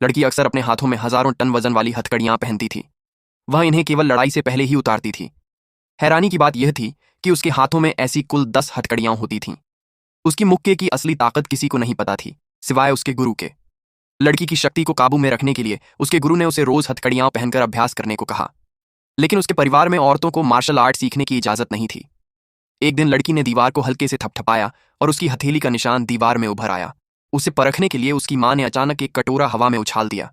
लड़की अक्सर अपने हाथों में हजारों टन वजन वाली हथकड़ियां पहनती थी। वह इन्हें केवल लड़ाई से पहले ही उतारती थी। हैरानी की बात यह थी कि उसके हाथों में ऐसी कुल 10 हथकड़ियां होती थीं। उसकी मुक्के की असली ताकत किसी को नहीं पता थी, सिवाय उसके गुरु के। लड़की की शक्ति को काबू में रखने के लिए उसके गुरु ने उसे रोज हथकड़ियां पहनकर अभ्यास करने को कहा। लेकिन उसके परिवार में औरतों को मार्शल आर्ट सीखने की इजाजत नहीं थी। एक दिन लड़की ने दीवार को हल्के से थपथपाया और उसकी हथेली का निशान दीवार में उभर आया। उसे परखने के लिए उसकी मां ने अचानक एक कटोरा हवा में उछाल दिया।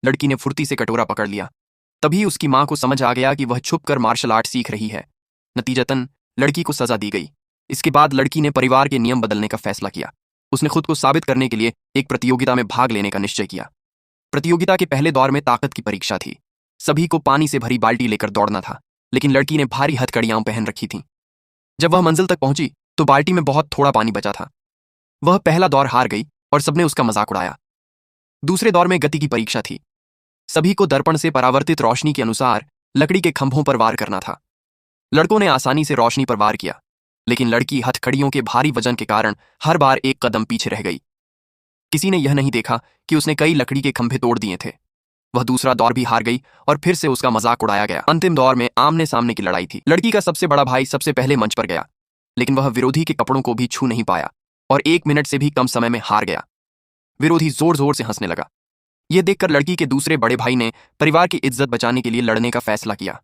लड़की ने फुर्ती से कटोरा पकड़ लिया। तभी उसकी मां को समझ आ गया कि वह छुपकर मार्शल आर्ट सीख रही है। नतीजतन लड़की को सजा दी गई। इसके बाद लड़की ने परिवार के नियम बदलने का फैसला किया। उसने खुद को साबित करने के लिए एक प्रतियोगिता में भाग लेने का निश्चय किया। प्रतियोगिता के पहले दौर में ताकत की परीक्षा थी। सभी को पानी से भरी बाल्टी लेकर दौड़ना था, लेकिन लड़की ने भारी हथकड़ियां पहन रखी थीं। जब वह मंजिल तक पहुंची तो बाल्टी में बहुत थोड़ा पानी बचा था। वह पहला दौर हार गई और सबने उसका मजाक उड़ाया। दूसरे दौर में गति की परीक्षा थी। सभी को दर्पण से परावर्तित रोशनी के अनुसार लकड़ी के खंभों पर वार करना था। लड़कों ने आसानी से रोशनी पर वार किया, लेकिन लड़की हथकड़ियों के भारी वजन के कारण हर बार एक कदम पीछे रह गई। किसी ने यह नहीं देखा कि उसने कई लकड़ी के खंभे तोड़ दिए थे। वह दूसरा दौर भी हार गई और फिर से उसका मजाक उड़ाया गया। अंतिम दौर में आमने सामने की लड़ाई थी। लड़की का सबसे बड़ा भाई सबसे पहले मंच पर गया, लेकिन वह विरोधी के कपड़ों को भी छू नहीं पाया और 1 मिनट से भी कम समय में हार गया। विरोधी जोर जोर से हंसने लगा। यह देखकर लड़की के दूसरे बड़े भाई ने परिवार की इज्जत बचाने के लिए लड़ने का फैसला किया।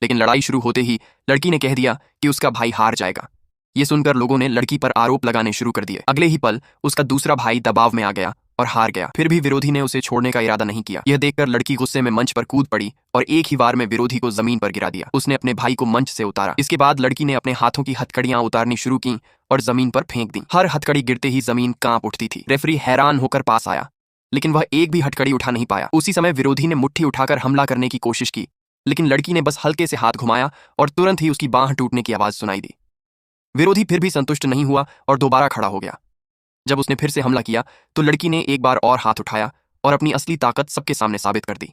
लेकिन लड़ाई शुरू होते ही लड़की ने कह दिया कि उसका भाई हार जाएगा। ये सुनकर लोगों ने लड़की पर आरोप लगाने शुरू कर दिए। अगले ही पल उसका दूसरा भाई दबाव में आ गया और हार गया। फिर भी विरोधी ने उसे छोड़ने का इरादा नहीं किया। यह देखकर लड़की गुस्से में मंच पर कूद पड़ी और एक ही बार में विरोधी को जमीन पर गिरा दिया। उसने अपने भाई को मंच से उतारा। इसके बाद लड़की ने अपने हाथों की हथकड़ियां उतारनी शुरू की और जमीन पर फेंक दी। हर हथकड़ी गिरते ही जमीन कांप उठती थी। रेफरी हैरान होकर पास आया, लेकिन वह एक भी हथकड़ी उठा नहीं पाया। उसी समय विरोधी ने मुट्ठी उठाकर हमला करने की कोशिश की, लेकिन लड़की ने बस हल्के से हाथ घुमाया और तुरंत ही उसकी बांह टूटने की आवाज सुनाई दी। विरोधी फिर भी संतुष्ट नहीं हुआ और दोबारा खड़ा हो गया। जब उसने फिर से हमला किया तो लड़की ने एक बार और हाथ उठाया और अपनी असली ताकत सबके सामने साबित कर दी।